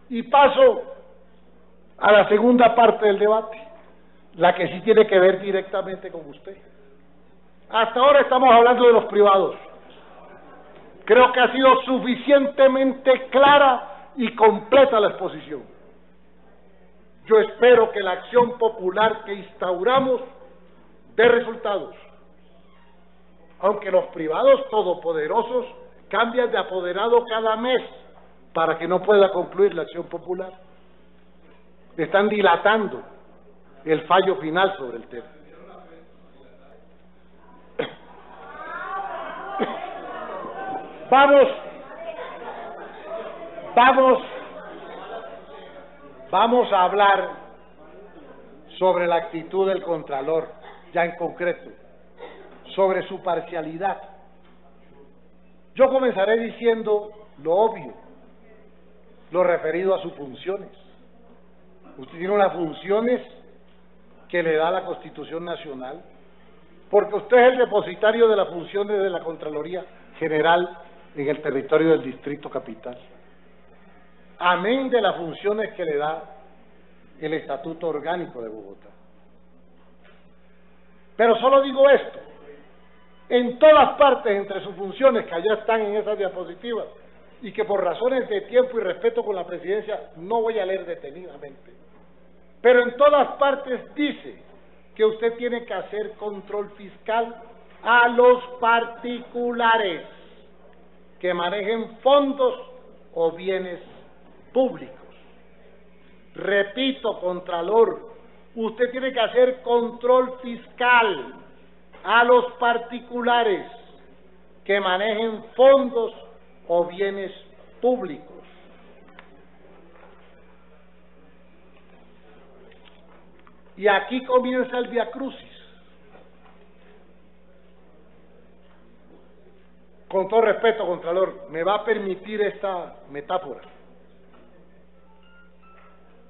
Y paso a la segunda parte del debate, la que sí tiene que ver directamente con usted. Hasta ahora estamos hablando de los privados. Creo que ha sido suficientemente clara y completa la exposición. Yo espero que la acción popular que instauramos dé resultados. Aunque los privados todopoderosos cambian de apoderado cada mes para que no pueda concluir la acción popular. Están dilatando el fallo final sobre el tema. Vamos a hablar sobre la actitud del Contralor, ya en concreto, sobre su parcialidad. Yo comenzaré diciendo lo obvio, lo referido a sus funciones. Usted tiene unas funciones que le da la Constitución Nacional, porque usted es el depositario de las funciones de la Contraloría General en el territorio del Distrito Capital, amén de las funciones que le da el Estatuto Orgánico de Bogotá. Pero solo digo esto: en todas partes, entre sus funciones, que allá están en esas diapositivas, y que por razones de tiempo y respeto con la presidencia no voy a leer detenidamente, pero en todas partes dice que usted tiene que hacer control fiscal a los particulares que manejen fondos o bienes públicos. Repito, Contralor, usted tiene que hacer control fiscal a los particulares que manejen fondos o bienes públicos. Y aquí comienza el viacrucis. Con todo respeto, Contralor, me va a permitir esta metáfora.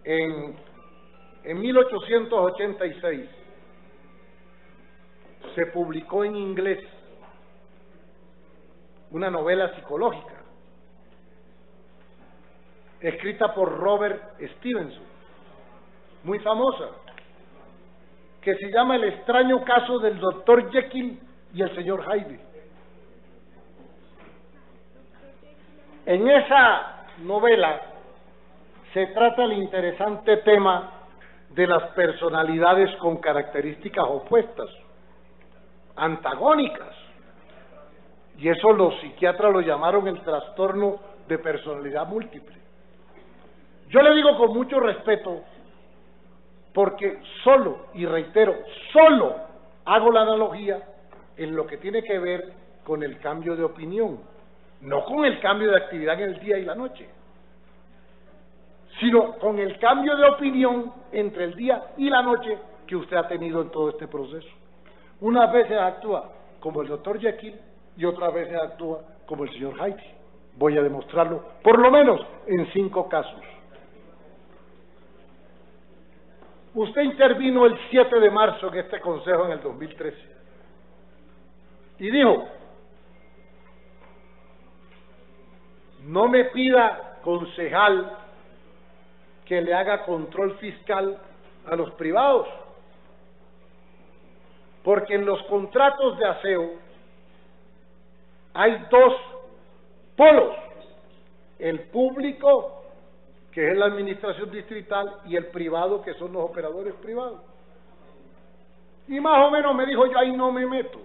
En 1886 se publicó en inglés una novela psicológica escrita por Robert Stevenson, muy famosa, que se llama El extraño caso del Dr. Jekyll y el señor Hyde. En esa novela se trata el interesante tema de las personalidades con características opuestas, antagónicas, y eso los psiquiatras lo llamaron el trastorno de personalidad múltiple. Yo le digo con mucho respeto, porque solo, y reitero, solo hago la analogía en lo que tiene que ver con el cambio de opinión, no con el cambio de actividad en el día y la noche, sino con el cambio de opinión entre el día y la noche que usted ha tenido en todo este proceso. Unas veces actúa como el Dr. Jekyll y otras veces actúa como el señor Hyde. Voy a demostrarlo por lo menos en 5 casos. Usted intervino el 7 de marzo en este consejo en el 2013 y dijo: no me pida, concejal, que le haga control fiscal a los privados, porque en los contratos de aseo hay 2 polos: el público, que es la administración distrital, y el privado, que son los operadores privados. Y más o menos me dijo: yo ahí no me meto.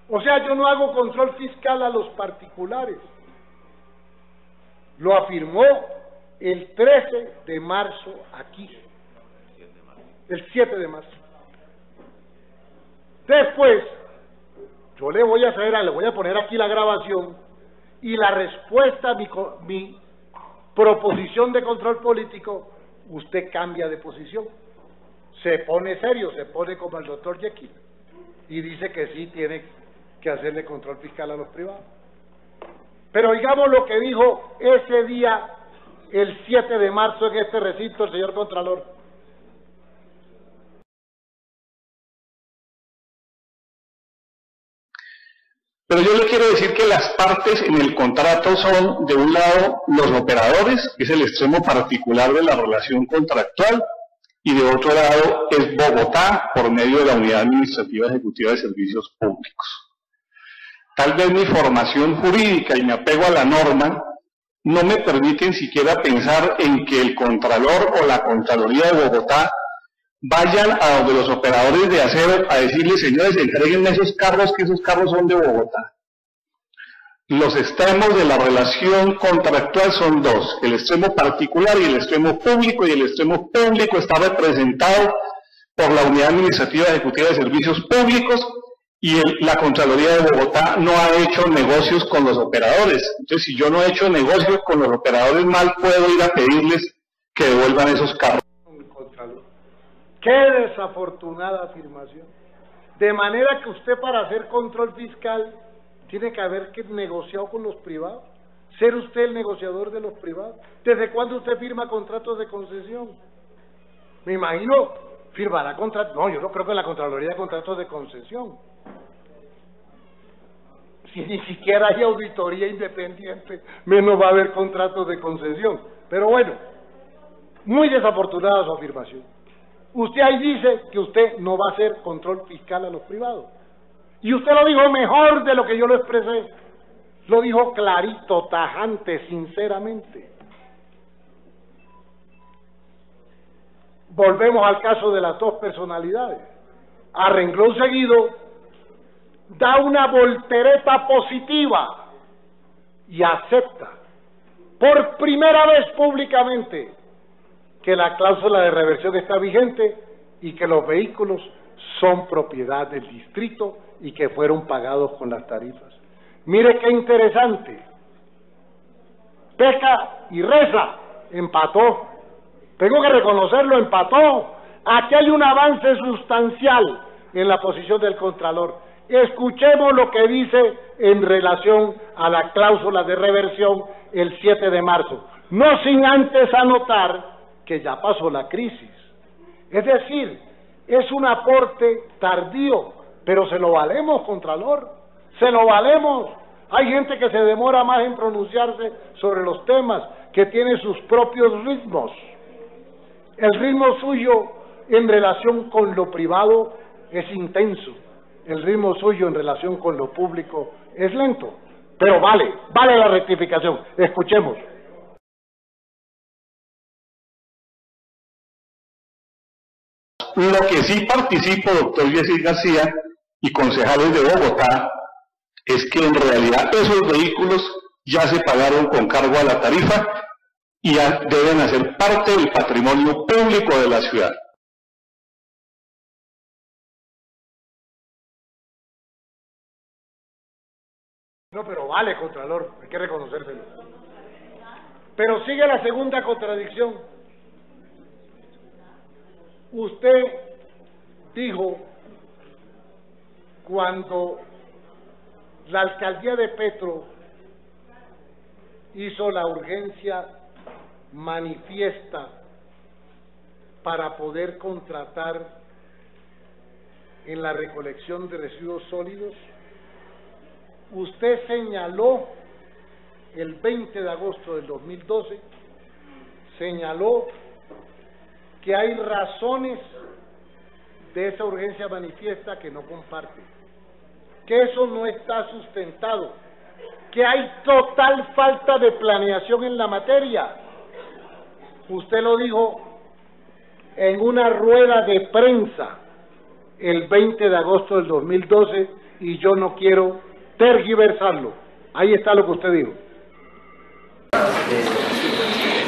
O sea, yo no hago control fiscal a los particulares. Lo afirmó el 13 de marzo aquí. El 7 de marzo. Después, yo le voy a poner aquí la grabación y la respuesta a mi proposición de control político. Usted cambia de posición, se pone serio, se pone como el Dr. Jekyll y dice que sí tiene que hacerle control fiscal a los privados. Pero oigamos lo que dijo ese día, el 7 de marzo, en este recinto, el señor Contralor. Pero yo le quiero decir que las partes en el contrato son, de un lado, los operadores, que es el extremo particular de la relación contractual, y de otro lado es Bogotá, por medio de la Unidad Administrativa Ejecutiva de Servicios Públicos. Tal vez mi formación jurídica y mi apego a la norma no me permiten siquiera pensar en que el Contralor o la Contraloría de Bogotá vayan a donde los operadores de acero a decirles, señores, entréguenme esos carros, que esos carros son de Bogotá. Los extremos de la relación contractual son dos, el extremo particular y el extremo público, y el extremo público está representado por la Unidad Administrativa Ejecutiva de Servicios Públicos, y la Contraloría de Bogotá no ha hecho negocios con los operadores. Entonces, si yo no he hecho negocios con los operadores, mal puedo ir a pedirles que devuelvan esos carros. ¡Qué desafortunada afirmación! De manera que usted, para hacer control fiscal, tiene que haber negociado con los privados, ser usted el negociador de los privados. ¿Desde cuándo usted firma contratos de concesión? Me imagino, firmará contratos. No, yo no creo que la Contraloría de contratos de concesión. Si ni siquiera hay auditoría independiente, menos va a haber contratos de concesión. Pero bueno, muy desafortunada su afirmación. Usted ahí dice que usted no va a hacer control fiscal a los privados. Y usted lo dijo mejor de lo que yo lo expresé. Lo dijo clarito, tajante, sinceramente. Volvemos al caso de las dos personalidades. A renglón seguido, da una voltereta positiva y acepta por primera vez públicamente que la cláusula de reversión está vigente y que los vehículos son propiedad del distrito y que fueron pagados con las tarifas. Mire qué interesante. Peca y reza, empató. Tengo que reconocerlo, empató. Aquí hay un avance sustancial en la posición del Contralor. Escuchemos lo que dice en relación a la cláusula de reversión el 7 de marzo. No sin antes anotar que ya pasó la crisis. Es decir, es un aporte tardío, pero se lo valemos, Contralor, se lo valemos. Hay gente que se demora más en pronunciarse sobre los temas, que tiene sus propios ritmos. El ritmo suyo en relación con lo privado es intenso, el ritmo suyo en relación con lo público es lento, pero vale la rectificación. Escuchemos. Lo que sí participo, doctor Yesid García, y concejales de Bogotá, es que en realidad esos vehículos ya se pagaron con cargo a la tarifa y ya deben hacer parte del patrimonio público de la ciudad. No, pero vale, Contralor, hay que reconocérselo. Pero sigue la segunda contradicción. Usted dijo, cuando la alcaldía de Petro hizo la urgencia manifiesta para poder contratar en la recolección de residuos sólidos, usted señaló el 20 de agosto del 2012, señaló que hay razones de esa urgencia manifiesta que no comparte, que eso no está sustentado, que hay total falta de planeación en la materia. Usted lo dijo en una rueda de prensa el 20 de agosto del 2012 y yo no quiero tergiversarlo. Ahí está lo que usted dijo.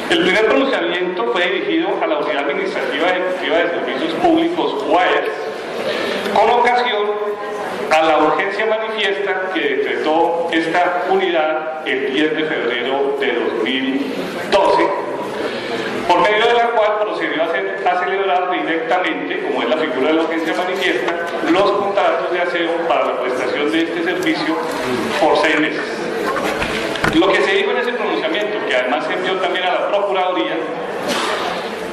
El primer pronunciamiento fue dirigido a la Unidad Administrativa Ejecutiva de Servicios Públicos, UAES, con ocasión a la urgencia manifiesta que decretó esta unidad el 10 de febrero de 2012, por medio de la cual procedió a celebrar directamente, como es la figura de la urgencia manifiesta, los contratos de aseo para la prestación de este servicio por 6 meses. Lo que se dijo en ese pronunciamiento, que además se envió también a la Procuraduría,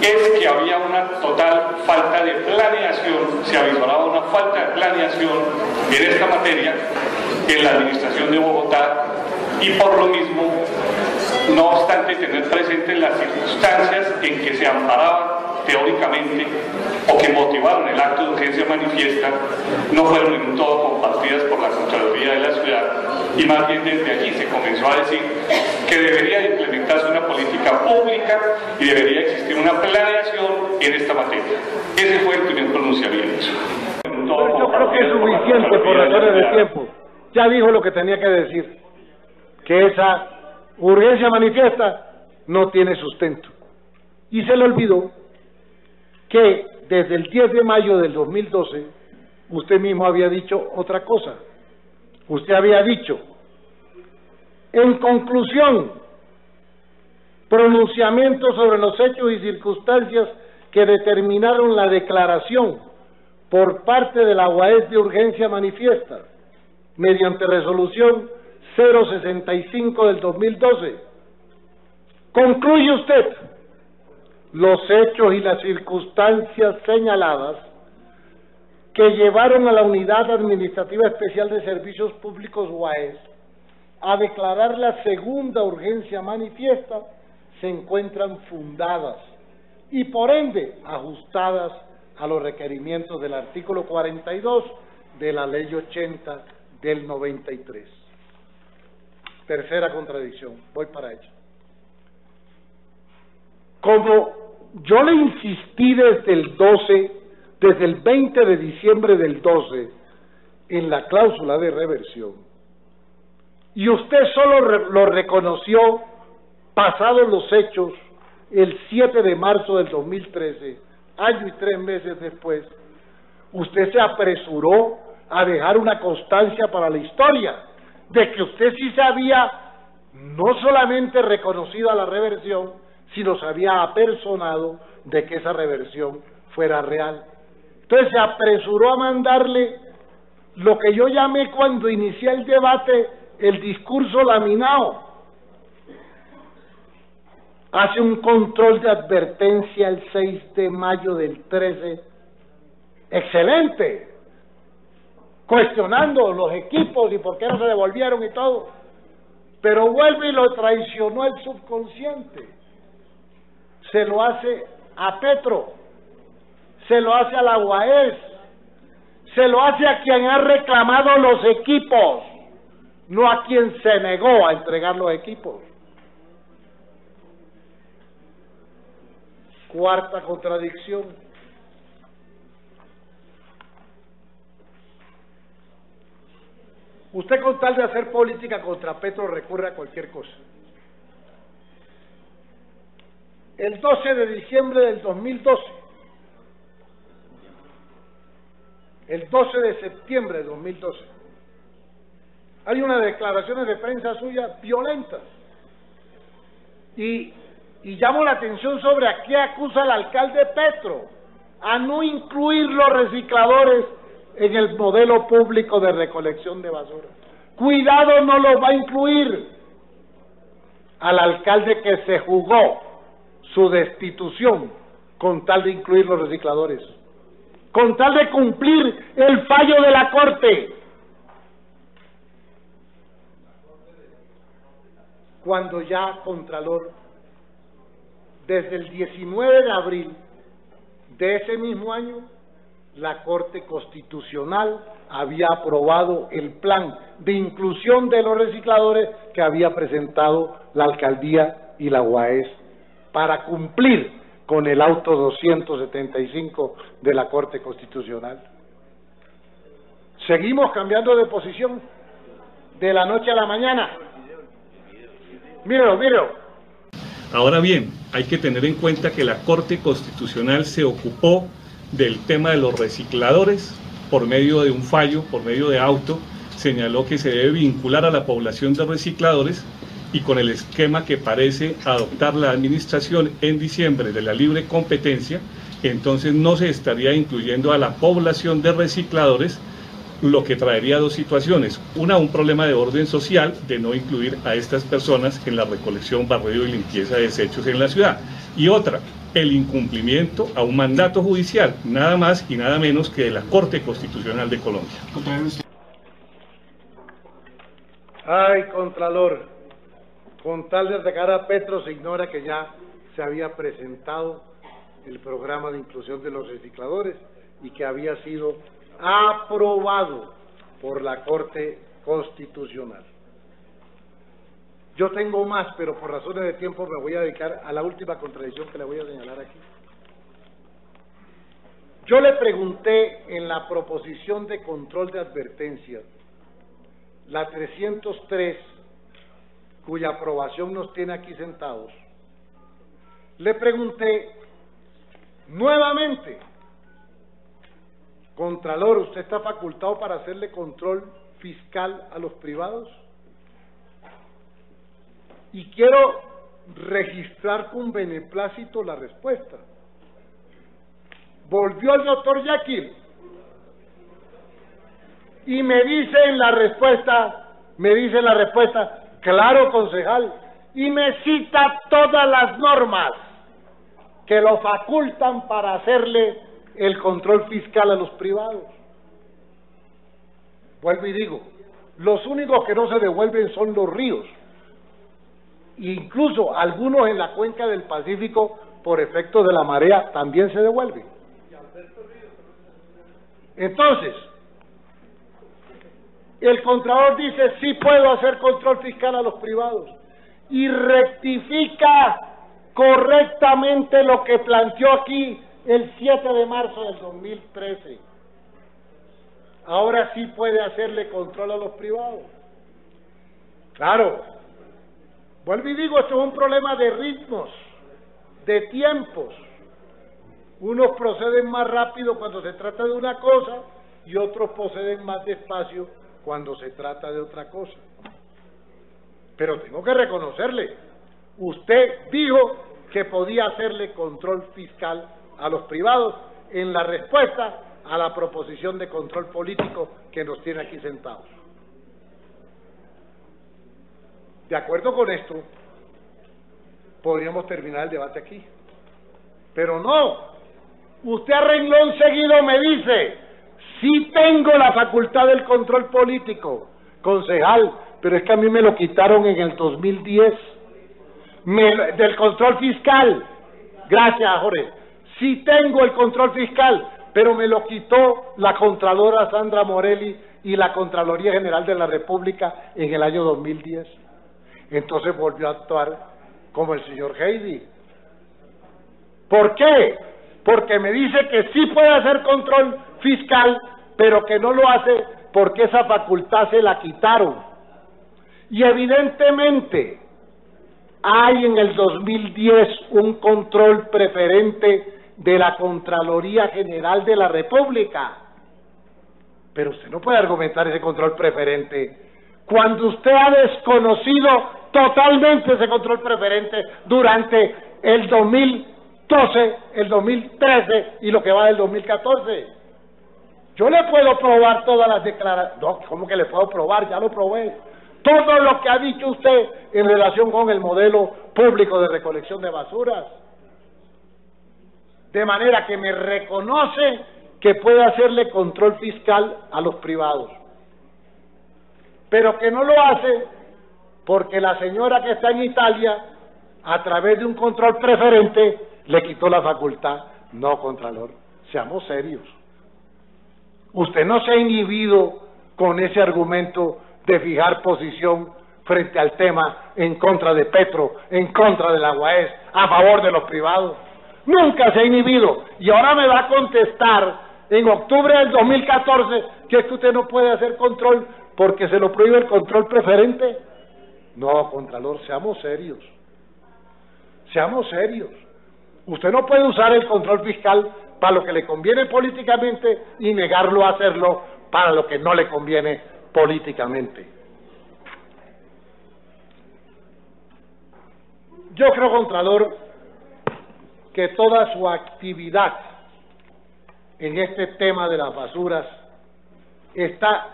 es que había una total falta de planeación, se avisoraba una falta de planeación en esta materia en la administración de Bogotá, y por lo mismo, no obstante tener presentes las circunstancias en que se amparaba teóricamente o que motivaron el acto de urgencia manifiesta, no fueron en todo compartidas por la Contraloría de la ciudad, y más bien desde allí se comenzó a decir que debería implementarse una política pública y debería existir una planeación en esta materia. Ese fue el primer pronunciamiento. Yo creo que es suficiente por razones de tiempo. Ya dijo lo que tenía que decir, que esa urgencia manifiesta no tiene sustento. Y se le olvidó que desde el 10 de mayo del 2012 usted mismo había dicho otra cosa. Usted había dicho: en conclusión, pronunciamiento sobre los hechos y circunstancias que determinaron la declaración por parte de la UAS de urgencia manifiesta, mediante resolución 065 del 2012. Concluye usted: los hechos y las circunstancias señaladas que llevaron a la Unidad Administrativa Especial de Servicios Públicos UAS a declarar la segunda urgencia manifiesta se encuentran fundadas y por ende ajustadas a los requerimientos del artículo 42 de la Ley 80 del 93. Tercera contradicción, voy para ella. Como yo le insistí desde el 20 de diciembre del 12 en la cláusula de reversión, y usted solo lo reconoció pasados los hechos el 7 de marzo del 2013, año y 3 meses después, usted se apresuró a dejar una constancia para la historia de que usted sí se había no solamente reconocido a la reversión, sino se había apersonado de que esa reversión fuera real. Entonces se apresuró a mandarle lo que yo llamé cuando inicié el debate el discurso laminado. Hace un control de advertencia el 6 de mayo del 13, excelente, cuestionando los equipos y por qué no se devolvieron y todo, pero vuelve y lo traicionó el subconsciente. Se lo hace a Petro, se lo hace a la UAS, se lo hace a quien ha reclamado los equipos, no a quien se negó a entregar los equipos. Cuarta contradicción. Usted, con tal de hacer política contra Petro, recurre a cualquier cosa. El 12 de diciembre del 2012, el 12 de septiembre de 2012, hay unas declaraciones de prensa suyas violentas. Y llamo la atención sobre a qué acusa el alcalde Petro: a no incluir los recicladores en el modelo público de recolección de basura. Cuidado, no los va a incluir. Al alcalde que se jugó su destitución con tal de incluir los recicladores, con tal de cumplir el fallo de la Corte. Cuando ya Contralor, desde el 19 de abril de ese mismo año, la Corte Constitucional había aprobado el plan de inclusión de los recicladores que había presentado la alcaldía y la UAS para cumplir con el auto 275 de la Corte Constitucional. Seguimos cambiando de posición de la noche a la mañana. Míralo. Ahora bien, hay que tener en cuenta que la Corte Constitucional se ocupó del tema de los recicladores por medio de un fallo, por medio de auto, señaló que se debe vincular a la población de recicladores, y con el esquema que parece adoptar la administración en diciembre de la libre competencia, entonces no se estaría incluyendo a la población de recicladores, lo que traería dos situaciones: una, un problema de orden social de no incluir a estas personas en la recolección, barrido y limpieza de desechos en la ciudad, y otra, el incumplimiento a un mandato judicial, nada más y nada menos que de la Corte Constitucional de Colombia. Ay, Contralor, con tal de atacar a Petro se ignora que ya se había presentado el programa de inclusión de los recicladores y que había sido aprobado por la Corte Constitucional. Yo tengo más, pero por razones de tiempo me voy a dedicar a la última contradicción que le voy a señalar aquí. Yo le pregunté en la proposición de control de advertencia, la 303, cuya aprobación nos tiene aquí sentados, le pregunté nuevamente, Contralor, ¿usted está facultado para hacerle control fiscal a los privados? Y quiero registrar con beneplácito la respuesta. Volvió el doctor Yaquil y me dice en la respuesta, claro, concejal, y me cita todas las normas que lo facultan para hacerle el control fiscal a los privados. Vuelvo y digo, los únicos que no se devuelven son los ríos, incluso algunos en la cuenca del Pacífico, por efecto de la marea, también se devuelven. Entonces, el Contralor dice, sí puedo hacer control fiscal a los privados, y rectifica correctamente lo que planteó aquí el 7 de marzo del 2013. Ahora sí puede hacerle control a los privados. Claro, vuelvo y digo, esto es un problema de ritmos, de tiempos. Unos proceden más rápido cuando se trata de una cosa y otros proceden más despacio cuando se trata de otra cosa. Pero tengo que reconocerle, usted dijo que podía hacerle control fiscal a los privados en la respuesta a la proposición de control político que nos tiene aquí sentados. De acuerdo con esto, podríamos terminar el debate aquí. Pero no, usted a renglón seguido me dice, sí tengo la facultad del control político, concejal, pero es que a mí me lo quitaron en el 2010, del control fiscal. Gracias, Jorge. Sí tengo el control fiscal, pero me lo quitó la Contralora Sandra Morelli y la Contraloría General de la República en el año 2010. Entonces volvió a actuar como el señor Heidi. ¿Por qué? Porque me dice que sí puede hacer control fiscal, pero que no lo hace porque esa facultad se la quitaron. Y evidentemente hay en el 2010 un control preferente de la Contraloría General de la República. Pero usted no puede argumentar ese control preferente cuando usted ha desconocido totalmente ese control preferente durante el 2012, el 2013 y lo que va del 2014. Yo le puedo probar todas las declaraciones. No, ¿cómo que le puedo probar? Ya lo probé. Todo lo que ha dicho usted en relación con el modelo público de recolección de basuras. De manera que me reconoce que puede hacerle control fiscal a los privados, pero que no lo hace porque la señora que está en Italia, a través de un control preferente, le quitó la facultad. No, Contralor, seamos serios. Usted no se ha inhibido con ese argumento de fijar posición frente al tema en contra de Petro, en contra de la UAS, a favor de los privados. Nunca se ha inhibido. Y ahora me va a contestar en octubre del 2014 que es que usted no puede hacer control porque se lo prohíbe el control preferente. No, Contralor, seamos serios. Seamos serios. Usted no puede usar el control fiscal para lo que le conviene políticamente y negarlo a hacerlo para lo que no le conviene políticamente. Yo creo, Contralor, que toda su actividad en este tema de las basuras está...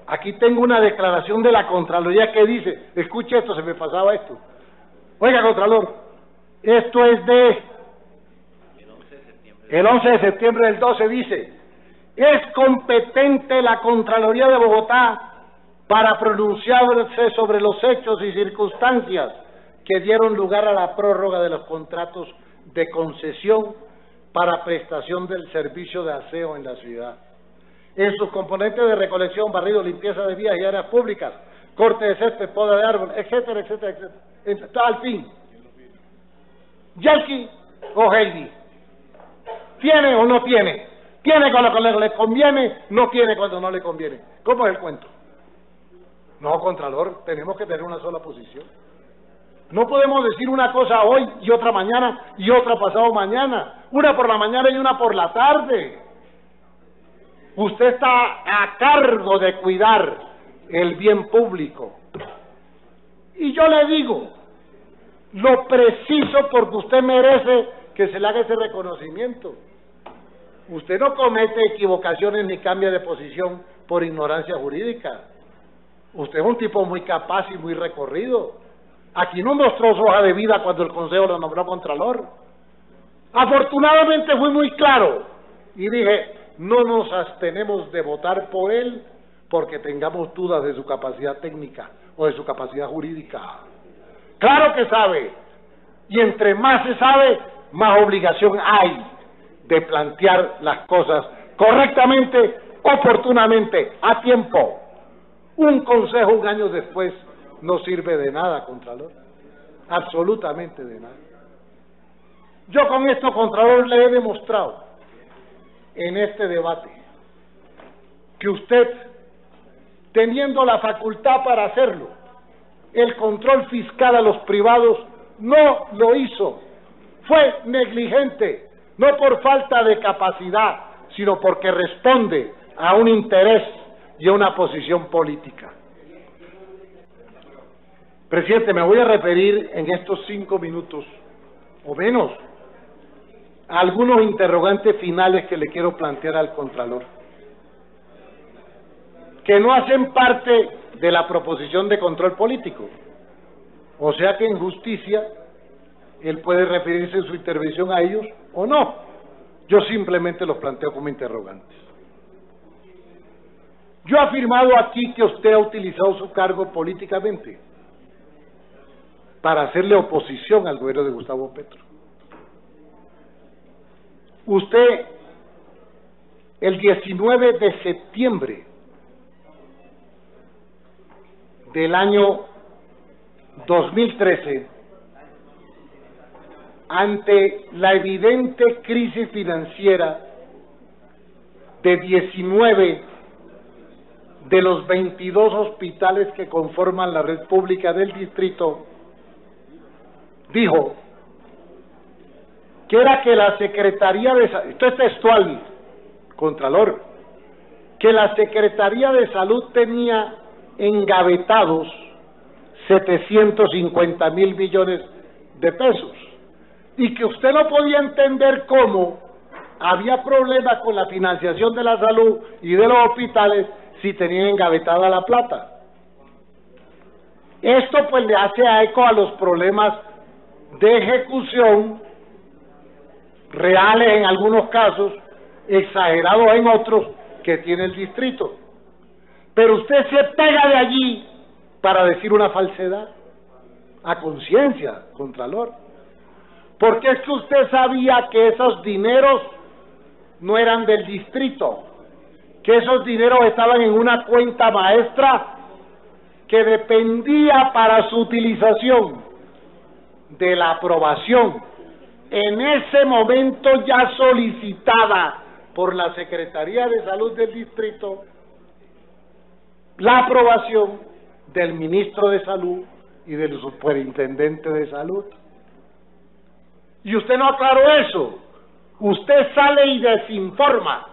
Aquí tengo una declaración de la Contraloría que dice, escuche esto, se me pasaba esto. Oiga, Contralor, esto es de El 11 de septiembre del 12 dice: es competente la Contraloría de Bogotá para pronunciarse sobre los hechos y circunstancias que dieron lugar a la prórroga de los contratos de concesión para prestación del servicio de aseo en la ciudad, en sus componentes de recolección, barrido, limpieza de vías y áreas públicas, corte de césped, poda de árbol, etcétera, etcétera, etcétera. Al fin, Yelki o Heidi, ¿tiene o no tiene? ¿Tiene cuando le conviene? ¿No tiene cuando no le conviene? ¿Cómo es el cuento? No, Contralor, tenemos que tener una sola posición. No podemos decir una cosa hoy y otra mañana y otra pasado mañana, una por la mañana y una por la tarde. Usted está a cargo de cuidar el bien público. Y yo le digo lo preciso porque usted merece que se le haga ese reconocimiento. Usted no comete equivocaciones ni cambia de posición por ignorancia jurídica. Usted es un tipo muy capaz y muy recorrido. Aquí no mostró su hoja de vida cuando el Consejo lo nombró Contralor. Afortunadamente fui muy claro y dije: no nos abstenemos de votar por él porque tengamos dudas de su capacidad técnica o de su capacidad jurídica. Claro que sabe, y entre más se sabe, más obligación hay de plantear las cosas correctamente, oportunamente, a tiempo. Un consejo un año después no sirve de nada, Contralor, absolutamente de nada. Yo con esto, Contralor, le he demostrado en este debate que usted, teniendo la facultad para hacerlo, el control fiscal a los privados no lo hizo, fue negligente, no por falta de capacidad, sino porque responde a un interés y a una posición política. Presidente, me voy a referir en estos 5 minutos o menos a algunos interrogantes finales que le quiero plantear al Contralor, que no hacen parte de la proposición de control político. O sea que en justicia él puede referirse en su intervención a ellos o no. Yo simplemente los planteo como interrogantes. Yo he afirmado aquí que usted ha utilizado su cargo políticamente para hacerle oposición al gobierno de Gustavo Petro. Usted, el 19 de septiembre del año 2013, ante la evidente crisis financiera de 19 de los 22 hospitales que conforman la red pública del distrito, dijo que era que la Secretaría de Salud, esto es textual, Contralor, que la Secretaría de Salud tenía engavetados 750.000 millones de pesos y que usted no podía entender cómo había problemas con la financiación de la salud y de los hospitales si tenían engavetada la plata. Esto pues le hace eco a los problemas de ejecución reales en algunos casos, exagerados en otros, que tiene el distrito. Pero usted se pega de allí para decir una falsedad, a conciencia, Contralor. Porque es que usted sabía que esos dineros no eran del distrito, que esos dineros estaban en una cuenta maestra que dependía para su utilización de la aprobación en ese momento ya solicitada por la Secretaría de Salud del distrito, la aprobación del ministro de Salud y del superintendente de Salud. Y usted no aclaró eso. Usted sale y desinforma.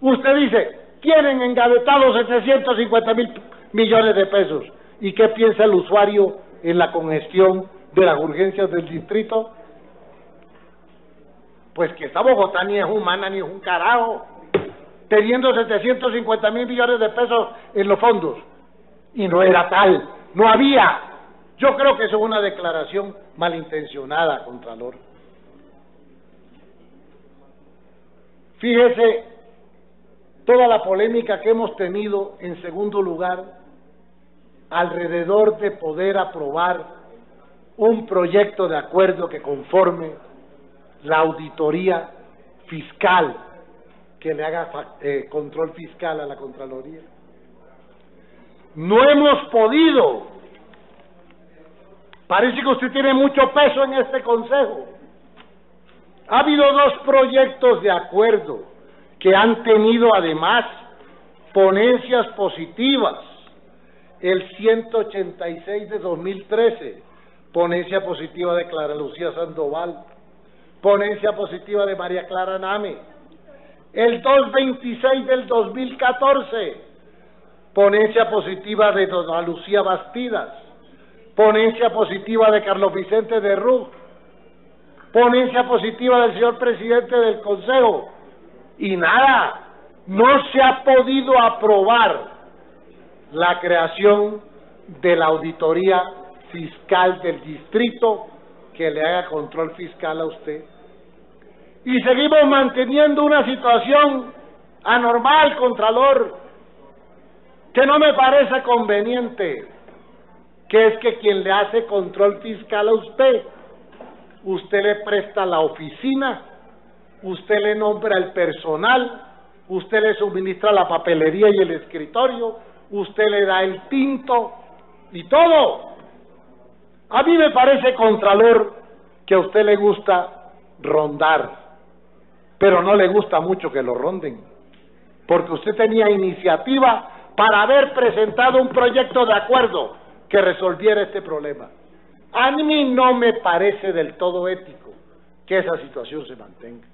Usted dice: tienen engavetados 750.000 millones de pesos. ¿Y qué piensa el usuario en la congestión de las urgencias del distrito? Pues que esta Bogotá ni es humana ni es un carajo, teniendo 750.000 millones de pesos en los fondos. Y no era tal, no había. Yo creo que eso es una declaración malintencionada, Contralor. Fíjese toda la polémica que hemos tenido, en segundo lugar, alrededor de poder aprobar un proyecto de acuerdo que conforme la auditoría fiscal, que le haga control fiscal a la Contraloría. No hemos podido. Parece que usted tiene mucho peso en este Consejo. Ha habido dos proyectos de acuerdo que han tenido además ponencias positivas. El 186 de 2013, ponencia positiva de Clara Lucía Sandoval, ponencia positiva de María Clara Name. El 226 del 2014, ponencia positiva de Dona Lucía Bastidas, ponencia positiva de Carlos Vicente de Rú, ponencia positiva del señor presidente del Consejo, y nada, no se ha podido aprobar la creación de la auditoría fiscal del distrito que le haga control fiscal a usted. Y seguimos manteniendo una situación anormal, Contralor, que no me parece conveniente, que es que quien le hace control fiscal a usted le presta la oficina, usted le nombra el personal, usted le suministra la papelería y el escritorio, usted le da el tinto y todo. A mí me parece, Contralor, que a usted le gusta rondar, pero no le gusta mucho que lo ronden, porque usted tenía iniciativa para haber presentado un proyecto de acuerdo que resolviera este problema. A mí no me parece del todo ético que esa situación se mantenga.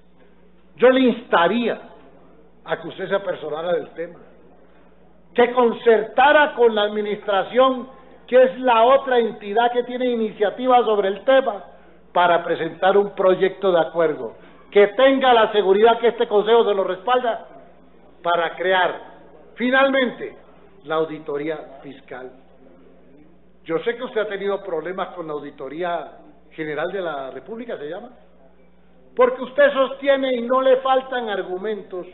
Yo le instaría a que usted se apersonara del tema, que concertara con la administración, que es la otra entidad que tiene iniciativa sobre el tema, para presentar un proyecto de acuerdo, que tenga la seguridad que este Consejo se lo respalda, para crear finalmente la auditoría fiscal. Yo sé que usted ha tenido problemas con la Auditoría General de la República, ¿se llama? Porque usted sostiene, y no le faltan argumentos,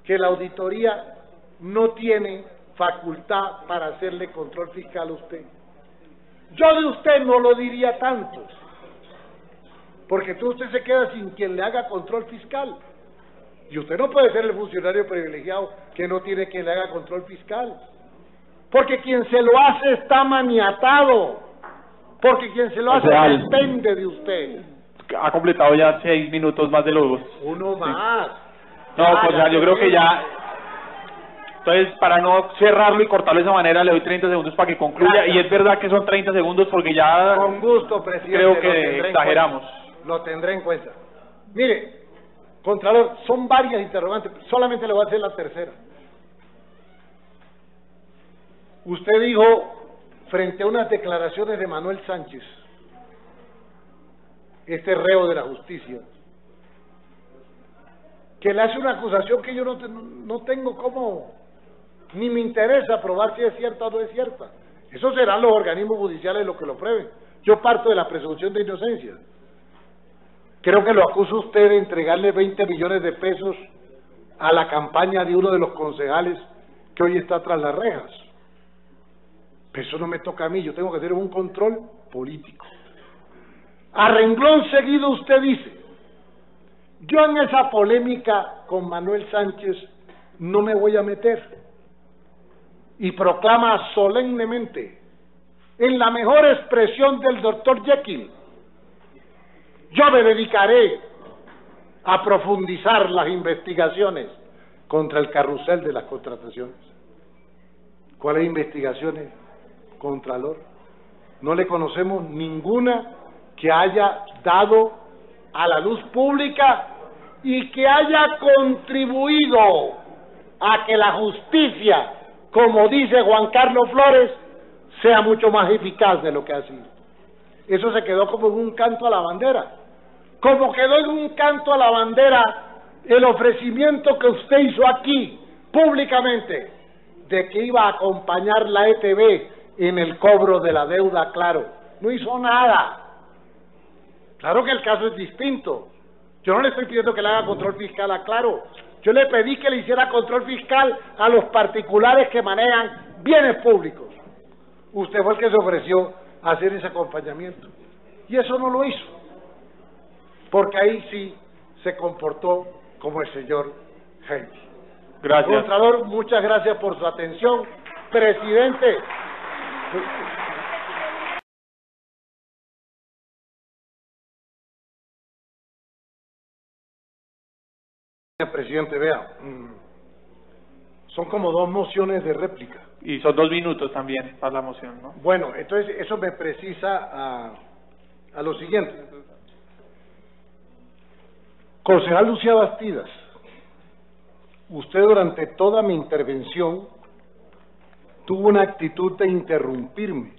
que la auditoría no tiene facultad para hacerle control fiscal a usted. Yo de usted no lo diría tanto, porque usted se queda sin quien le haga control fiscal, y usted no puede ser el funcionario privilegiado que no tiene quien le haga control fiscal, porque quien se lo hace está maniatado, porque quien se lo hace depende de usted. Ha completado ya 6 minutos más de los... Uno más. No, pues ya, yo creo que ya... Entonces, para no cerrarlo y cortarlo de esa manera, le doy 30 segundos para que concluya. Gracias. Y es verdad que son 30 segundos porque ya... Con gusto, presidente. Creo que exageramos. Lo tendré en cuenta. Mire, Contralor, son varias interrogantes. Solamente le voy a hacer la tercera. Usted dijo, frente a unas declaraciones de Manuel Sánchez, este reo de la justicia, que le hace una acusación que yo no tengo cómo, ni me interesa probar si es cierta o no es cierta. Eso serán los organismos judiciales los que lo prueben. Yo parto de la presunción de inocencia. Creo que lo acusa usted de entregarle 20 millones de pesos a la campaña de uno de los concejales que hoy está tras las rejas. Pero eso no me toca a mí, yo tengo que hacer un control político. A renglón seguido usted dice, yo en esa polémica con Manuel Sánchez no me voy a meter, y proclama solemnemente, en la mejor expresión del doctor Jekyll, yo me dedicaré a profundizar las investigaciones contra el carrusel de las contrataciones. ¿Cuáles investigaciones, Contralor? No le conocemos ninguna que haya dado a la luz pública y que haya contribuido a que la justicia, como dice Juan Carlos Flores, sea mucho más eficaz de lo que ha sido. Eso se quedó como en un canto a la bandera, como quedó en un canto a la bandera el ofrecimiento que usted hizo aquí públicamente de que iba a acompañar la ETB en el cobro de la deuda. Claro, no hizo nada. Claro que el caso es distinto, Yo no le estoy pidiendo que le haga control fiscal a Claro. Yo le pedí que le hiciera control fiscal a los particulares que manejan bienes públicos. Usted fue el que se ofreció a hacer ese acompañamiento. Y eso no lo hizo. Porque ahí sí se comportó como el señor Henry. Gracias. Contralor, muchas gracias por su atención. Presidente. Presidente, vea, son como 2 mociones de réplica. Y son 2 minutos también para la moción, ¿no? Bueno, entonces eso me precisa a lo siguiente. Concejal Lucía Bastidas, usted durante toda mi intervención tuvo una actitud de interrumpirme,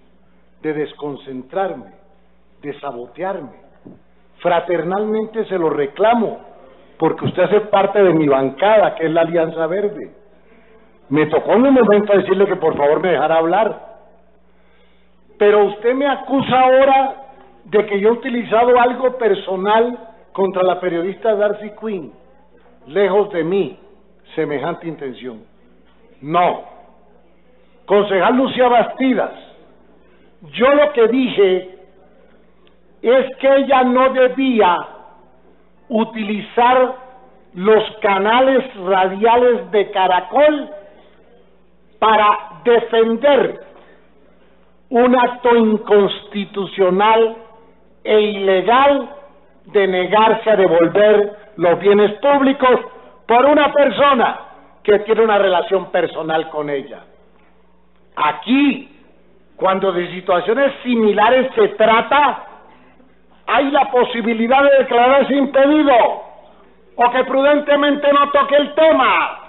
de desconcentrarme, de sabotearme. Fraternalmente se lo reclamo, porque usted hace parte de mi bancada, que es la Alianza Verde. Me tocó en un momento decirle que por favor me dejara hablar. Pero usted me acusa ahora de que yo he utilizado algo personal contra la periodista Darcy Quinn. Lejos de mí, semejante intención. No. Concejal Lucía Bastidas, yo lo que dije es que ella no debía utilizar los canales radiales de Caracol para defender un acto inconstitucional e ilegal de negarse a devolver los bienes públicos por una persona que tiene una relación personal con ella. Aquí, cuando de situaciones similares se trata, hay la posibilidad de declararse impedido o que prudentemente no toque el tema.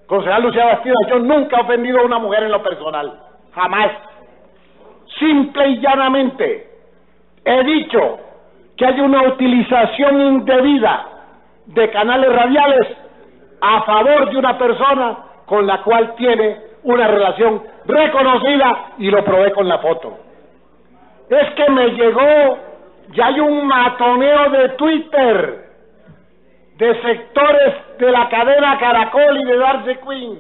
Concejal Lucía Bastidas, yo nunca he ofendido a una mujer en lo personal, jamás. Simple y llanamente he dicho que hay una utilización indebida de canales radiales a favor de una persona con la cual tiene una relación reconocida, y lo probé con la foto. Es que me llegó, ya hay un matoneo de Twitter de sectores de la cadena Caracol y de Darcy Quinn,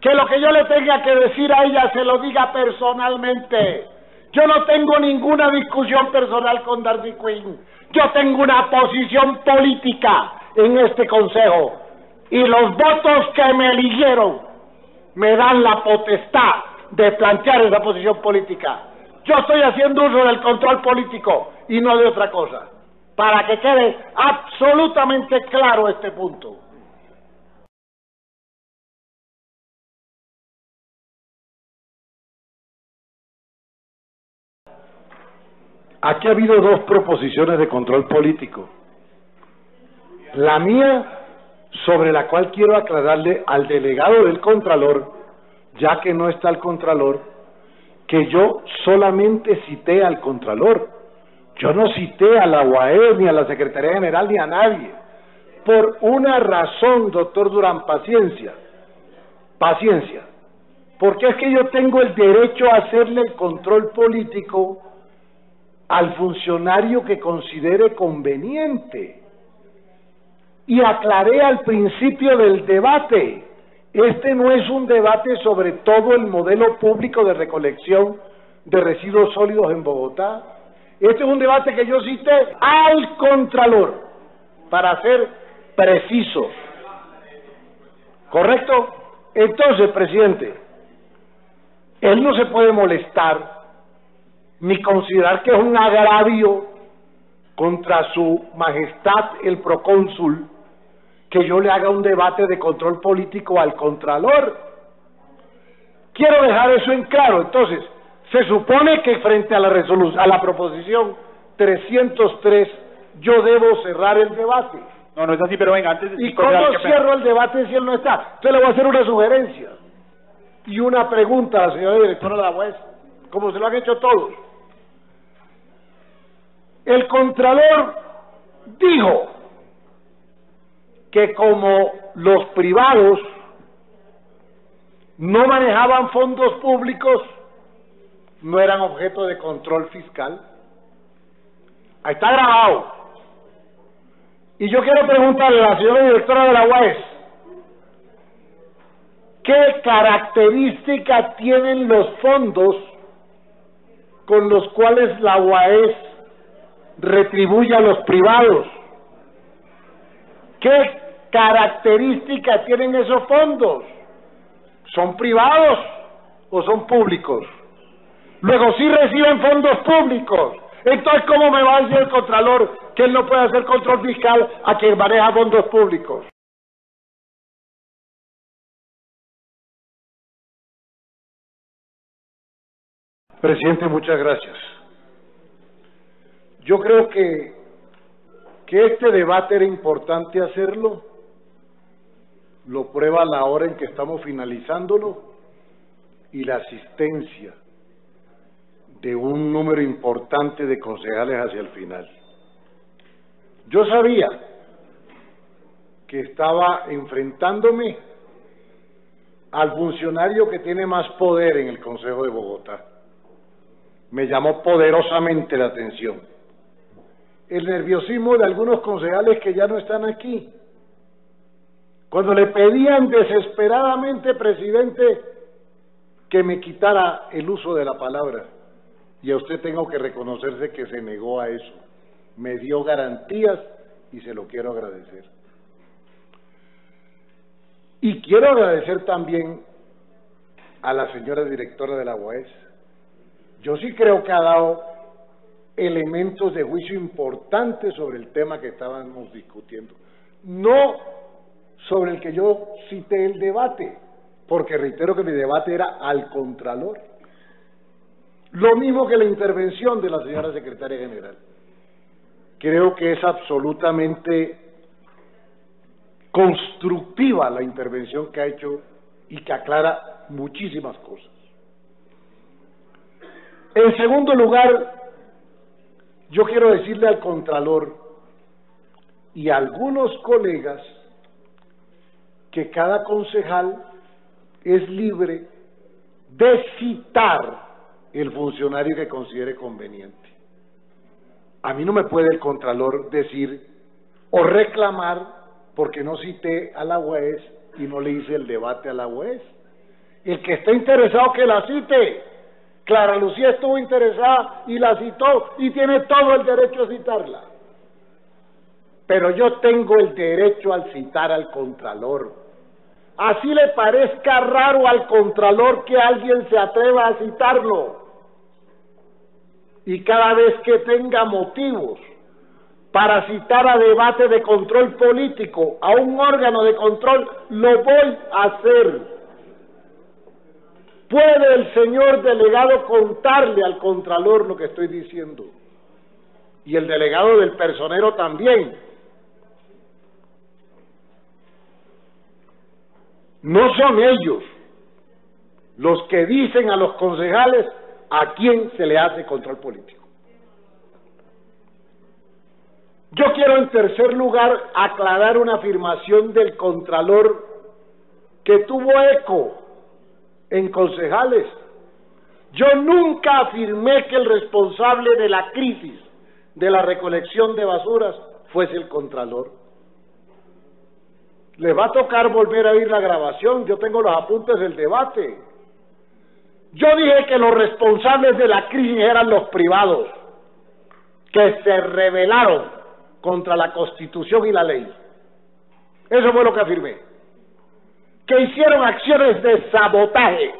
que lo que yo le tenga que decir a ella se lo diga personalmente. Yo no tengo ninguna discusión personal con Darcy Quinn, yo tengo una posición política en este consejo, y los votos que me eligieron me dan la potestad de plantear esa posición política. Yo estoy haciendo uso del control político y no de otra cosa, para que quede absolutamente claro este punto. Aquí ha habido 2 proposiciones de control político. La mía, sobre la cual quiero aclararle al delegado del Contralor, ya que no está el Contralor, que yo solamente cité al Contralor. Yo no cité a la UAE, ni a la Secretaría General, ni a nadie. Por una razón, doctor Durán, paciencia. Paciencia. Porque es que yo tengo el derecho a hacerle el control político al funcionario que considere conveniente. Y aclaré al principio del debate, este no es un debate sobre todo el modelo público de recolección de residuos sólidos en Bogotá. Este es un debate que yo cité al Contralor, para ser precisos. ¿Correcto? Entonces, presidente, él no se puede molestar ni considerar que es un agravio contra su majestad el procónsul que yo le haga un debate de control político al Contralor. Quiero dejar eso en claro. Entonces, se supone que frente a la proposición 303 yo debo cerrar el debate. No, no es así, pero venga, antes... ¿Y cómo cierro el debate si él no está? Entonces le voy a hacer una sugerencia y una pregunta a la señora directora de la UES, como se lo han hecho todos. El Contralor dijo que como los privados no manejaban fondos públicos, no eran objeto de control fiscal. Ahí está grabado. Y yo quiero preguntarle a la señora directora de la UAS, ¿qué características tienen los fondos con los cuales la UAS retribuye a los privados? ¿Qué características tienen esos fondos? ¿Son privados o son públicos? Luego, si reciben fondos públicos, entonces ¿cómo me va a decir el Contralor que él no puede hacer control fiscal a quien maneja fondos públicos? Presidente, muchas gracias. Yo creo que este debate era importante hacerlo, lo prueba la hora en que estamos finalizándolo y la asistencia de un número importante de concejales hacia el final. Yo sabía que estaba enfrentándome al funcionario que tiene más poder en el Consejo de Bogotá. Me llamó poderosamente la atención el nerviosismo de algunos concejales que ya no están aquí. Cuando le pedían desesperadamente, presidente, que me quitara el uso de la palabra, y a usted tengo que reconocerse que se negó a eso. Me dio garantías y se lo quiero agradecer. Y quiero agradecer también a la señora directora de la UAS. Yo sí creo que ha dado elementos de juicio importantes sobre el tema que estábamos discutiendo. No sobre el que yo cité el debate, porque reitero que mi debate era al Contralor. Lo mismo que la intervención de la señora secretaria general. Creo que es absolutamente constructiva la intervención que ha hecho y que aclara muchísimas cosas. En segundo lugar, yo quiero decirle al Contralor y a algunos colegas que cada concejal es libre de citar el funcionario que considere conveniente. A mí no me puede el Contralor decir o reclamar porque no cité a la UAS y no le hice el debate a la UAS. El que esté interesado que la cite. Clara Lucía estuvo interesada y la citó y tiene todo el derecho a citarla. Pero yo tengo el derecho al citar al Contralor. Así le parezca raro al Contralor que alguien se atreva a citarlo. Y cada vez que tenga motivos para citar a debate de control político a un órgano de control, lo voy a hacer. ¿Puede el señor delegado contarle al Contralor lo que estoy diciendo? Y el delegado del personero también. No son ellos los que dicen a los concejales a quién se le hace control político. Yo quiero en tercer lugar aclarar una afirmación del Contralor que tuvo eco en concejales. Yo nunca afirmé que el responsable de la crisis de la recolección de basuras fuese el Contralor. Les va a tocar volver a oír la grabación, yo tengo los apuntes del debate. Yo dije que los responsables de la crisis eran los privados, que se rebelaron contra la Constitución y la ley. Eso fue lo que afirmé. Que hicieron acciones de sabotaje,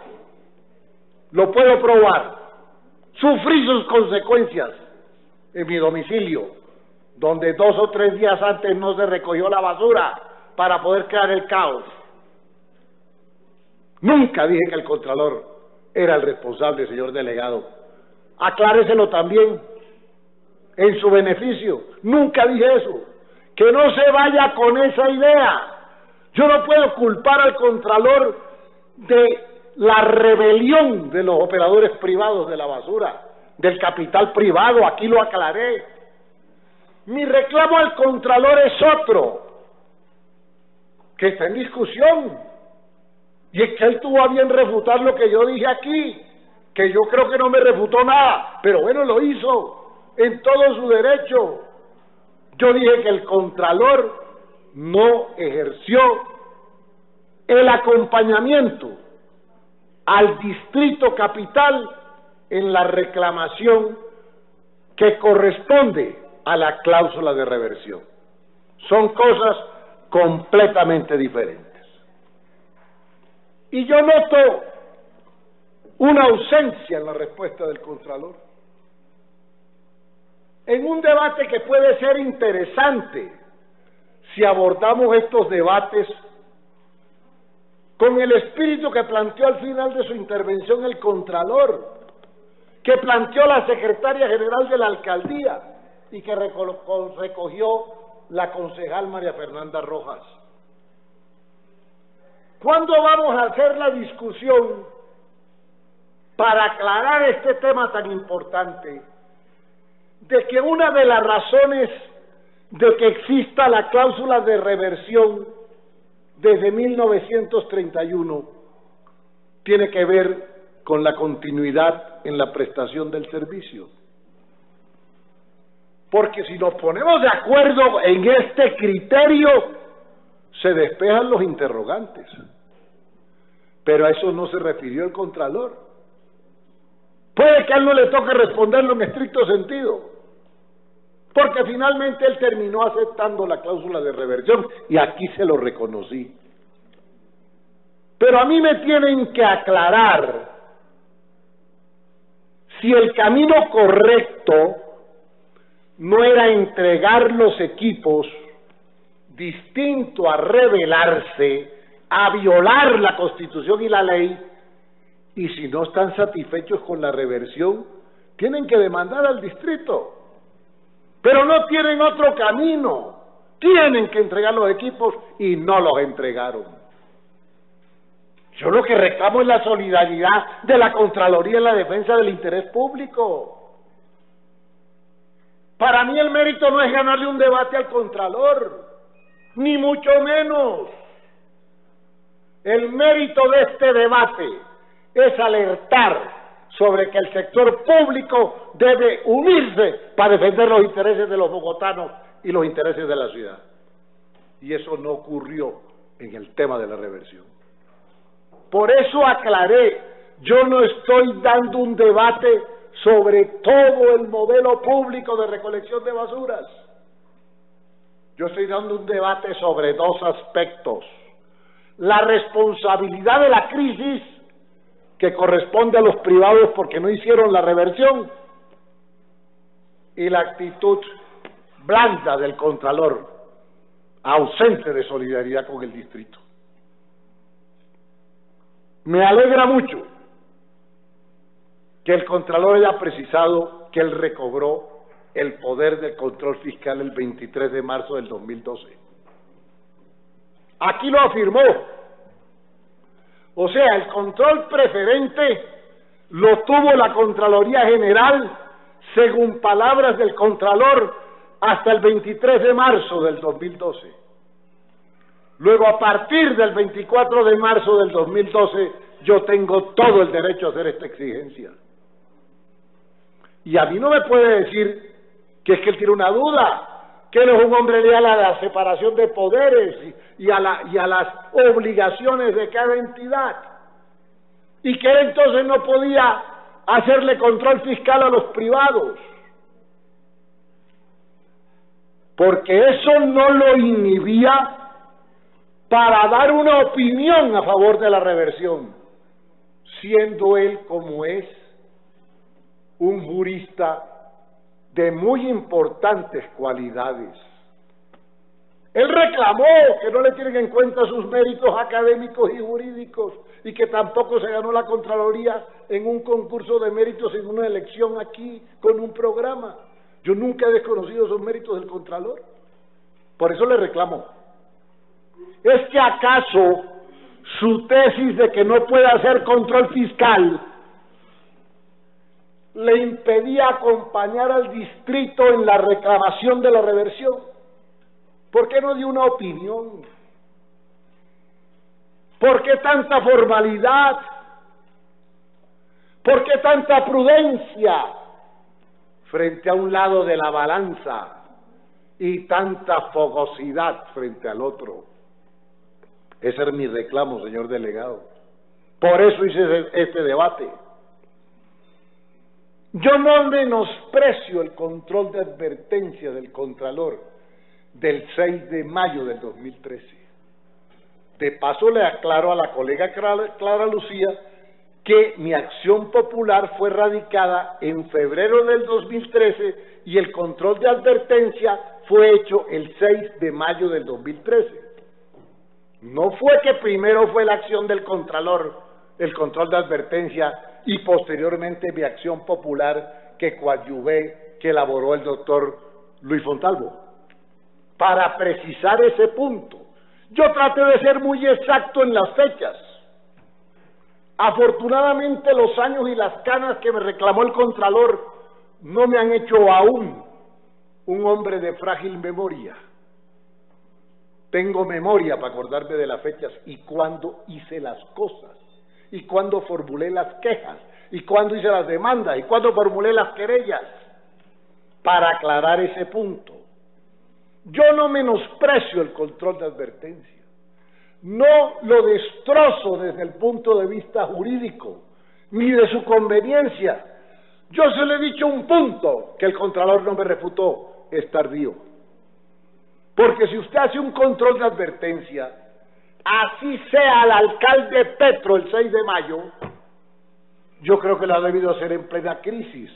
lo puedo probar. Sufrí sus consecuencias en mi domicilio, donde 2 o 3 días antes no se recogió la basura para poder crear el caos. Nunca dije que el Contralor era el responsable, señor delegado. Acláreselo también, en su beneficio. Nunca dije eso. Que no se vaya con esa idea. Yo no puedo culpar al Contralor de la rebelión de los operadores privados de la basura, del capital privado, aquí lo aclaré. Mi reclamo al Contralor es otro, que está en discusión, y es que él tuvo a bien refutar lo que yo dije aquí, que yo creo que no me refutó nada, pero bueno, lo hizo en todo su derecho. Yo dije que el Contralor no ejerció el acompañamiento al Distrito Capital en la reclamación que corresponde a la cláusula de reversión. Son cosas completamente diferentes. Y yo noto una ausencia en la respuesta del Contralor. En un debate que puede ser interesante si abordamos estos debates con el espíritu que planteó al final de su intervención el Contralor, que planteó la Secretaria General de la Alcaldía y que recogió la concejal María Fernanda Rojas. ¿Cuándo vamos a hacer la discusión para aclarar este tema tan importante de que una de las razones de que exista la cláusula de reversión desde 1931 tiene que ver con la continuidad en la prestación del servicio? Porque si nos ponemos de acuerdo en este criterio, se despejan los interrogantes. Pero a eso no se refirió el Contralor. Puede que a él no le toque responderlo en estricto sentido, porque finalmente él terminó aceptando la cláusula de reversión y aquí se lo reconocí. Pero a mí me tienen que aclarar si el camino correcto no era entregar los equipos distinto a rebelarse, a violar la Constitución y la ley, y si no están satisfechos con la reversión, tienen que demandar al distrito. Pero no tienen otro camino, tienen que entregar los equipos y no los entregaron. Yo lo que reclamo es la solidaridad de la Contraloría en la defensa del interés público. Para mí el mérito no es ganarle un debate al Contralor, ni mucho menos. El mérito de este debate es alertar sobre que el sector público debe unirse para defender los intereses de los bogotanos y los intereses de la ciudad. Y eso no ocurrió en el tema de la reversión. Por eso aclaré, yo no estoy dando un debate sobre todo el modelo público de recolección de basuras. Yo estoy dando un debate sobre dos aspectos: la responsabilidad de la crisis, que corresponde a los privados porque no hicieron la reversión, y la actitud blanda del Contralor, ausente de solidaridad con el distrito. Me alegra mucho que el Contralor haya precisado que él recobró el poder del control fiscal el 23 de marzo del 2012. Aquí lo afirmó. O sea, el control preferente lo tuvo la Contraloría General, según palabras del Contralor, hasta el 23 de marzo del 2012. Luego, a partir del 24 de marzo del 2012, yo tengo todo el derecho a hacer esta exigencia. Y a mí no me puede decir que es que él tiene una duda, que él es un hombre leal a la separación de poderes y a las obligaciones de cada entidad, y que él entonces no podía hacerle control fiscal a los privados, porque eso no lo inhibía para dar una opinión a favor de la reversión, siendo él, como es, un jurista de muy importantes cualidades. Él reclamó que no le tienen en cuenta sus méritos académicos y jurídicos y que tampoco se ganó la Contraloría en un concurso de méritos, en una elección aquí con un programa. Yo nunca he desconocido esos méritos del Contralor, por eso le reclamo. ¿Es que acaso su tesis de que no puede hacer control fiscal le impedía acompañar al distrito en la reclamación de la reversión? ¿Por qué no dio una opinión? ¿Por qué tanta formalidad? ¿Por qué tanta prudencia frente a un lado de la balanza y tanta fogosidad frente al otro. Ese es mi reclamo, señor delegado. Por eso hice este debate. Yo no menosprecio el control de advertencia del Contralor del 6 de mayo del 2013. De paso le aclaro a la colega Clara Lucía que mi acción popular fue radicada en febrero del 2013 y el control de advertencia fue hecho el 6 de mayo del 2013. No fue que primero fue la acción del Contralor, el control de advertencia, y posteriormente mi acción popular que coadyuvé, que elaboró el doctor Luis Fontalvo. Para precisar ese punto, yo traté de ser muy exacto en las fechas. Afortunadamente los años y las canas que me reclamó el Contralor no me han hecho aún un hombre de frágil memoria. Tengo memoria para acordarme de las fechas y cuándo hice las cosas, y cuándo formulé las quejas, y cuándo hice las demandas, y cuándo formulé las querellas, para aclarar ese punto. Yo no menosprecio el control de advertencia, no lo destrozo desde el punto de vista jurídico, ni de su conveniencia. Yo se le he dicho un punto que el Contralor no me refutó, es tardío. Porque si usted hace un control de advertencia, así sea al alcalde Petro el 6 de mayo, yo creo que lo ha debido hacer en plena crisis.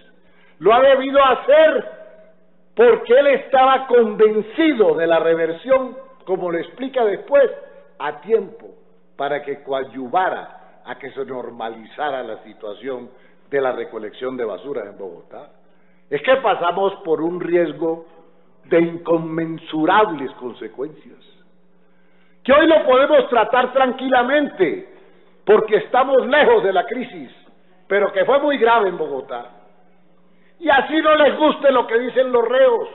Lo ha debido hacer porque él estaba convencido de la reversión, como lo explica después, a tiempo, para que coadyuvara a que se normalizara la situación de la recolección de basuras en Bogotá. Es que pasamos por un riesgo de inconmensurables consecuencias, que hoy lo podemos tratar tranquilamente, porque estamos lejos de la crisis, pero que fue muy grave en Bogotá. Y así no les guste lo que dicen los reos.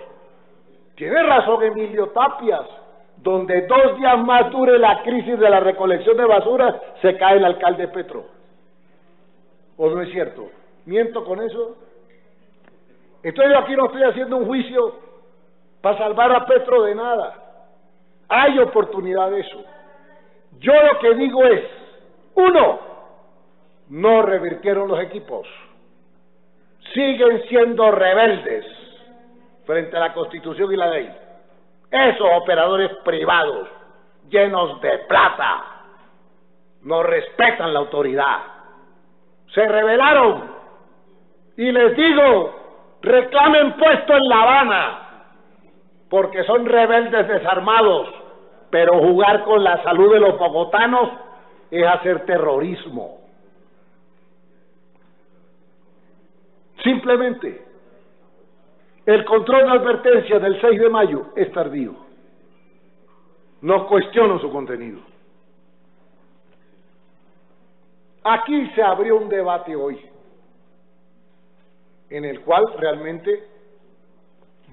Tiene razón Emilio Tapias, donde 2 días más dure la crisis de la recolección de basuras, se cae el alcalde Petro. ¿O no es cierto? ¿Miento con eso? Entonces yo aquí no estoy haciendo un juicio para salvar a Petro de nada. Hay oportunidad de eso. Yo lo que digo es, 1, no revirtieron los equipos. Siguen siendo rebeldes frente a la Constitución y la ley. Esos operadores privados, llenos de plata, no respetan la autoridad. Se rebelaron. Y les digo, reclamen puesto en La Habana, porque son rebeldes desarmados, pero jugar con la salud de los bogotanos es hacer terrorismo. Simplemente, el control de advertencia del 6 de mayo es tardío. No cuestiono su contenido. Aquí se abrió un debate hoy, en el cual realmente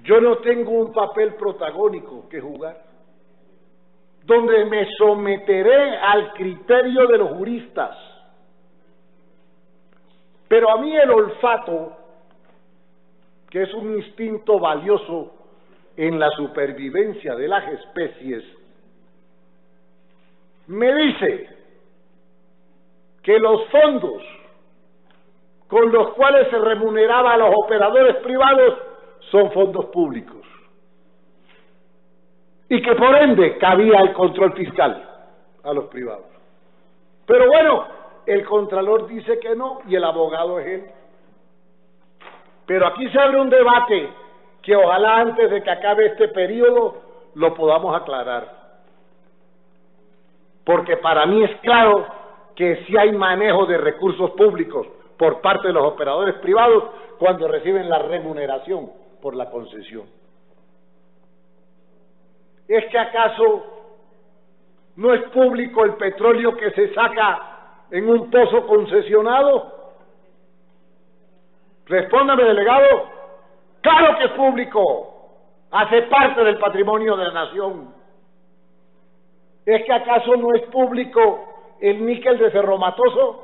yo no tengo un papel protagónico que jugar, donde me someteré al criterio de los juristas. Pero a mí el olfato, que es un instinto valioso en la supervivencia de las especies, me dice que los fondos con los cuales se remuneraba a los operadores privados son fondos públicos y que por ende cabía el control fiscal a los privados. Pero bueno, el Contralor dice que no y el abogado es él. Pero aquí se abre un debate que ojalá antes de que acabe este periodo lo podamos aclarar. Porque para mí es claro que sí hay manejo de recursos públicos por parte de los operadores privados cuando reciben la remuneración por la concesión. ¿Es que acaso no es público el petróleo que se saca en un pozo concesionado? Respóndame, delegado. Claro que es público, hace parte del patrimonio de la nación. ¿Es que acaso no es público el níquel de Cerro Matoso?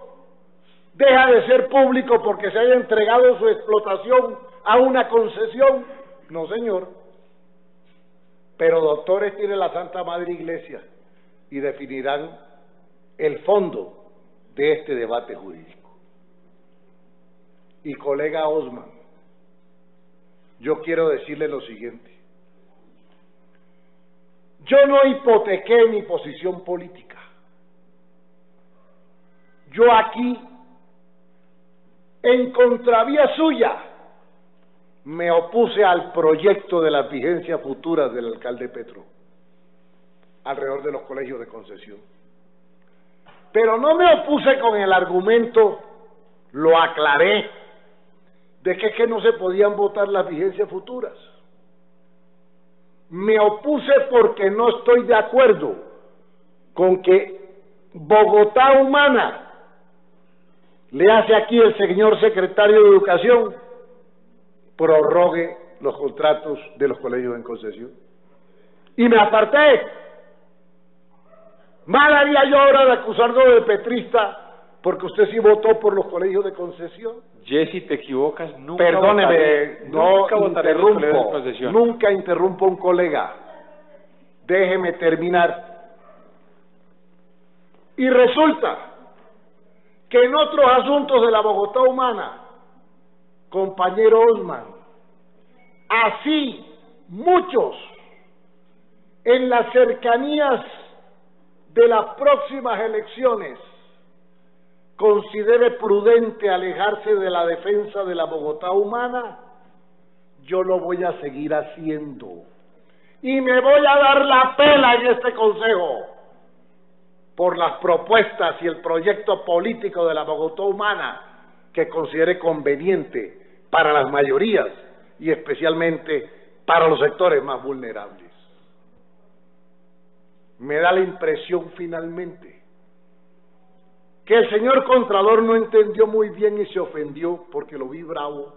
¿Deja de ser público porque se haya entregado su explotación a una concesión? No, señor. pero doctores tiene la Santa Madre Iglesia y definirán el fondo de este debate jurídico. Y colega Osman, yo quiero decirle lo siguiente. Yo no hipotequé mi posición política. Yo aquí, en contravía suya, me opuse al proyecto de las vigencias futuras del alcalde Petro alrededor de los colegios de concesión. Pero no me opuse con el argumento, lo aclaré, de que es que no se podían votar las vigencias futuras. Me opuse porque no estoy de acuerdo con que Bogotá Humana, le hace aquí el señor secretario de Educación, prorrogue los contratos de los colegios en concesión. Y me aparté. Mal haría yo ahora de acusarlo de petrista porque usted sí votó por los colegios de concesión. Jesse, te equivocas, nunca Perdóneme, nunca votaré los colegios de concesión. Nunca interrumpo a un colega. Déjeme terminar. Y resulta que en otros asuntos de la Bogotá Humana, compañero Osman, así muchos, en las cercanías de las próximas elecciones, considere prudente alejarse de la defensa de la Bogotá Humana, yo lo voy a seguir haciendo. Y me voy a dar la pela en este consejo por las propuestas y el proyecto político de la Bogotá Humana que considere conveniente para las mayorías y especialmente para los sectores más vulnerables. Me da la impresión finalmente que el señor Contralor no entendió muy bien y se ofendió, porque lo vi bravo,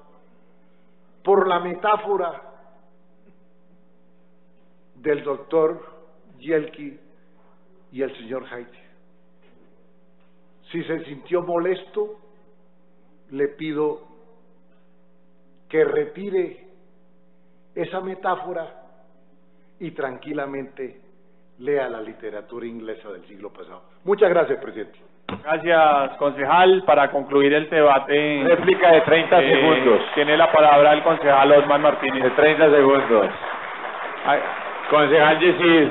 por la metáfora del doctor Yelki y el señor Haiti. Si se sintió molesto, le pido que retire esa metáfora y tranquilamente lea la literatura inglesa del siglo pasado. Muchas gracias, presidente. Gracias, concejal. Para concluir el debate... Réplica de 30 segundos. Tiene la palabra el concejal Osman Martínez. De 30 segundos. Ay, Concejal Yesid.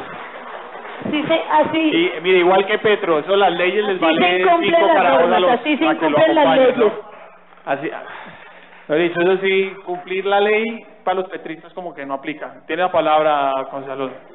Sí, así. y mire, igual que Petro, eso las leyes les Así vale se incumplen 5 las carajos a normas, los así se a que lo incumplen las acompañen, ¿no? leyes. Así, lo he dicho, eso sí, cumplir la ley para los petristas como que no aplica. Tiene la palabra, concejal Osman.